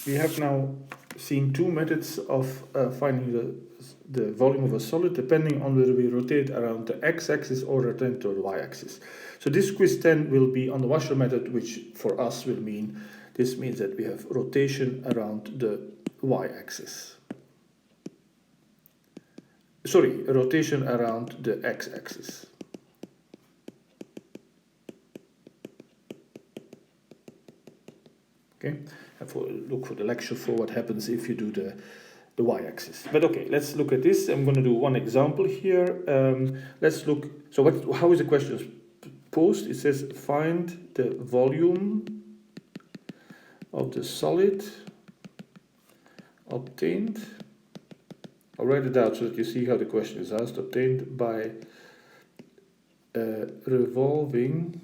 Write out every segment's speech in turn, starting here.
we have now seen two methods of finding the volume of a solid depending on whether we rotate around the x-axis or rotate to the y-axis. So this quiz 10 will be on the washer method, which for us will mean, this means that we have rotation around the y-axis. Sorry, rotation around the x-axis. Okay, and look for the lecture for what happens if you do the y-axis. But okay, let's look at this. I'm going to do one example here. Let's look. So how is the question posed? It says find the volume of the solid obtained. I'll write it out so that you see how the question is asked. Obtained by revolving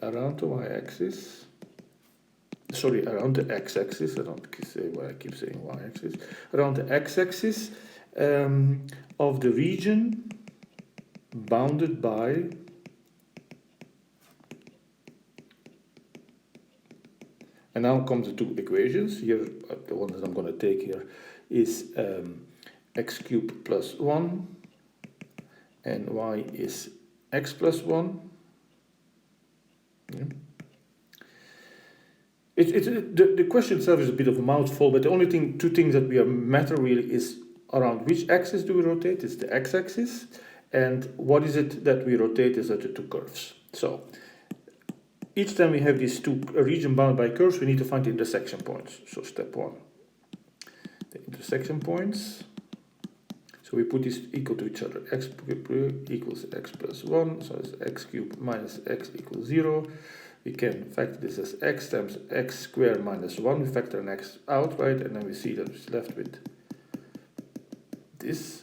around the y-axis. Sorry, around the x-axis. I don't say why I keep saying y-axis. Around the x-axis of the region bounded by and now come the two equations. Here, the one that I'm going to take here is x cubed plus 1 and y is x plus 1. Yeah. The question itself is a bit of a mouthful, but the only two things that matter really is around which axis do we rotate, it's the x-axis, and what is it that we rotate is at the two curves. So each time we have these two region bounded by curves, we need to find the intersection points. So step 1, the intersection points. So we put these equal to each other. X equals x plus 1, so it's x cubed minus x equals 0. We can factor this as x times x squared minus 1. We factor an x out, right? And then we see that it's left with this,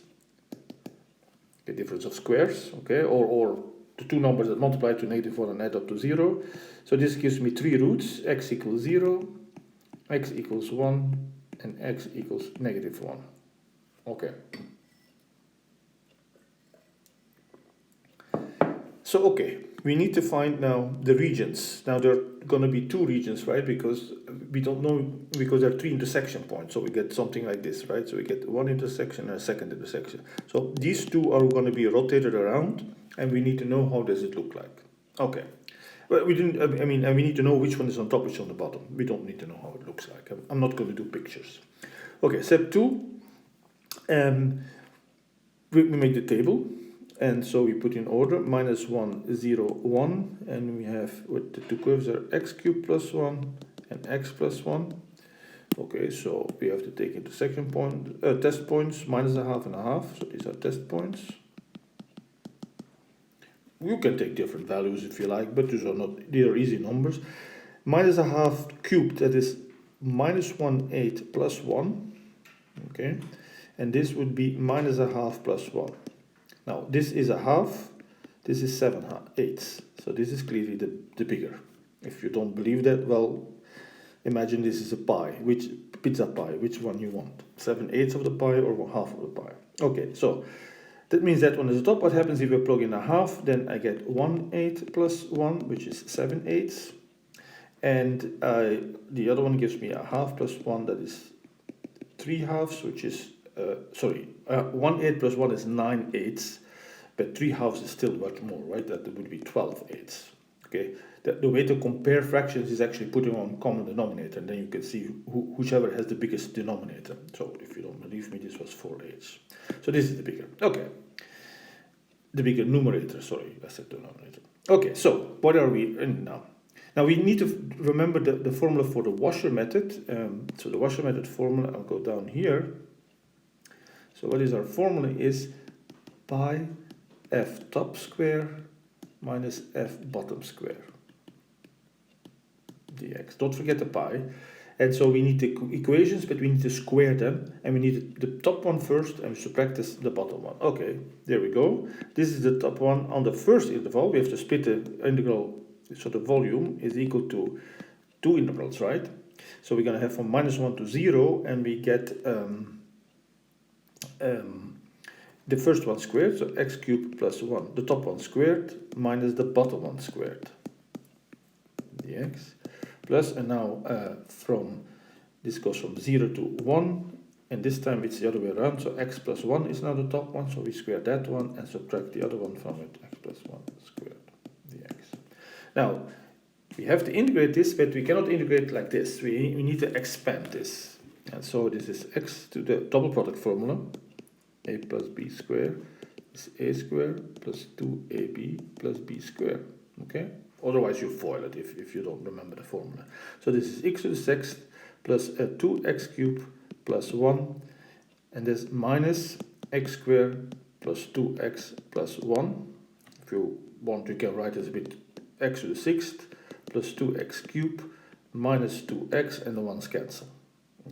the difference of squares, okay? Or the two numbers that multiply to -1 and add up to 0. So this gives me three roots, x equals 0, x equals 1, and x equals -1. Okay. So, okay, we need to find now the regions. Now there are going to be two regions, right? Because we don't know, because there are three intersection points. So we get something like this, right? So we get one intersection and a second intersection. So these two are going to be rotated around, and we need to know how does it look like. Okay. Well, we didn't, I mean, and we need to know which one is on top, which is on the bottom. We don't need to know how it looks like. I'm not going to do pictures. Okay, step 2. We make the table. And so we put in order -1, 0, 1, and we have with the two curves are x cubed plus 1 and x plus 1. Okay, so we have to take intersection point, test points, -1/2 and 1/2. So these are test points. You can take different values if you like, but these are easy numbers. -1/2 cubed, that is -1/8 plus 1. Okay, and this would be -1/2 plus 1. Now, this is a half, this is 7/8. So this is clearly the bigger. If you don't believe that, well, imagine this is a pie, pizza pie, which one you want? 7/8 of the pie or 1/2 of the pie? Okay, so that means that one is the top. What happens if I plug in a half? Then I get 1/8 plus 1, which is 7/8. And the other one gives me a half plus 1, that is 3/2, which is 1/8 plus 1 is 9/8, but 3/2 is still much more, right? That would be 12/8. Okay, the way to compare fractions is actually putting on common denominator, and then you can see whichever has the biggest denominator. So if you don't believe me, this was 4/8. So this is the bigger. Okay, the bigger numerator. Sorry, I said denominator. Okay, so what are we in now? Now we need to remember the formula for the washer method. So the washer method formula, I'll go down here. So what is our formula is pi f top square minus f bottom square dx. Don't forget the pi. And so we need the equations, but we need to square them. And we need the top one first and we subtract the bottom one. Okay, there we go. This is the top one. On the first interval, we have to split the integral. So the volume is equal to two integrals, right? So we're going to have from -1 to 0, and we get the first one squared, so x cubed plus 1, the top one squared, minus the bottom one squared, dx. plus, and now from this goes from 0 to 1, and this time it's the other way around, so x plus 1 is now the top one, so we square that one and subtract the other one from it, x plus 1 squared dx. Now, we have to integrate this, but we cannot integrate like this. We need to expand this. And so this is x to the double product formula, a plus b squared is a squared plus 2ab plus b squared, okay? Otherwise you foil it if you don't remember the formula. So this is x to the sixth plus 2x cubed plus 1, and this minus x squared plus 2x plus 1. If you want, you can write this a bit, x to the sixth plus 2x cubed minus 2x, and the ones cancel.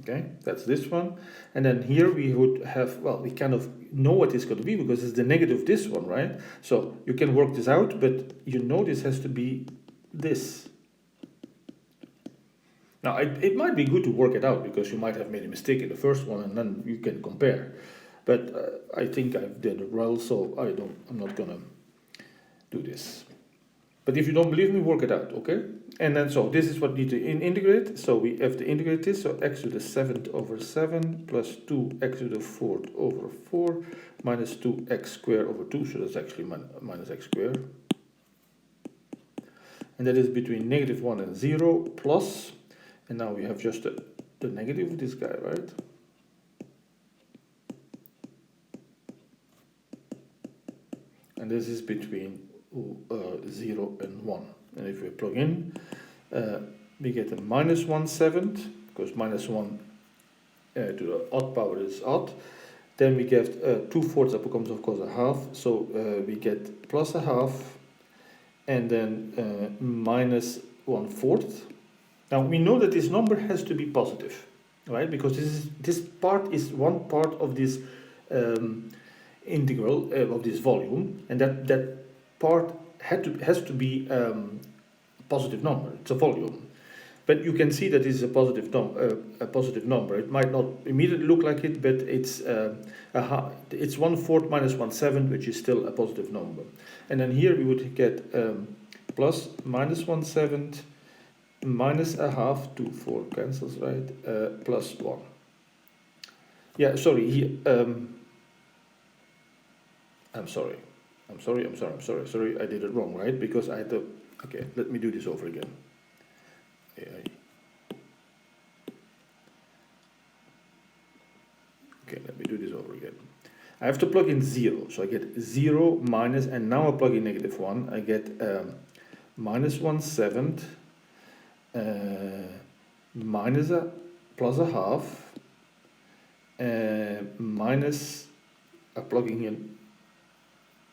Okay, that's this one. And then here we would have, well, we kind of know what it's going to be because it's the negative of this one, right? So you can work this out, but you know this has to be this. Now, it might be good to work it out because you might have made a mistake in the first one and then you can compare. But I think I've done it well, so I'm not going to do this. But if you don't believe me, work it out, okay? And then, so this is what we need to integrate. So we have to integrate this. So x to the 7th over 7 plus 2x to the 4th over 4 minus 2x squared over 2. So that's actually minus x squared. And that is between negative 1 and 0 plus. And now we have just the negative of this guy, right? And this is between 0 and 1. And if we plug in, we get a minus 1/7, because minus 1 to the odd power is odd. Then we get 2/4, that becomes of course a half. So we get plus a half, and then minus 1/4. Now we know that this number has to be positive, right? Because this part is one part of this integral of this volume, and that part has to be a positive number. It's a volume, but you can see that this is a positive number. It might not immediately look like it, but it's 1/4 minus 1/7, which is still a positive number. And then here we would get plus minus 1/7 minus a half, 2, 4 cancels, right? Plus 1. Yeah, sorry. Here, I'm sorry. I did it wrong, right? Because I had to. Okay, let me do this over again. Okay, let me do this over again. I have to plug in 0, so I get 0 minus, and now I plug in negative 1. I get minus 1/7 minus a plus a half minus plugging in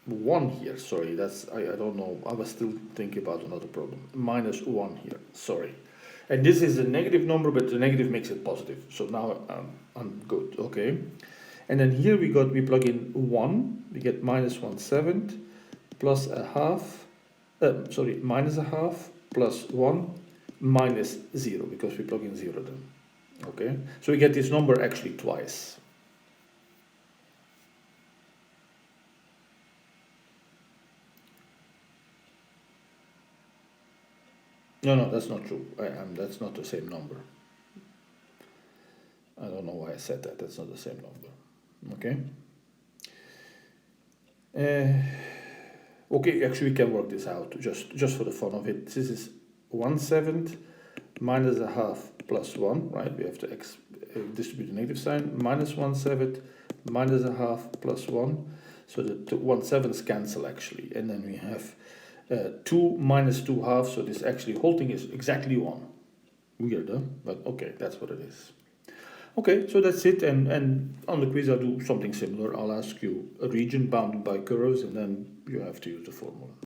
1 here. Sorry, that's I don't know. I was still thinking about another problem. Minus 1 here. Sorry. And this is a negative number, but the negative makes it positive. So now I'm good. Okay. And then here we plug in 1. We get minus 1/7 plus a half. Minus a half plus 1 minus 0, because we plug in 0 then. Okay. So we get this number actually twice. No, that's not true. That's not the same number. I don't know why I said that. That's not the same number. Okay. Okay, actually we can work this out just for the fun of it. This is 1/7 minus a half plus 1, right? We have to distribute the negative sign. Minus 1/7 minus a half plus 1. So the 1/7s cancel actually. And then we have 2 minus 2 halves, so this actually whole thing is exactly 1. Weird, huh? But okay, that's what it is. Okay, so that's it, and on the quiz I'll do something similar. I'll ask you a region bounded by curves, and then you have to use the formula.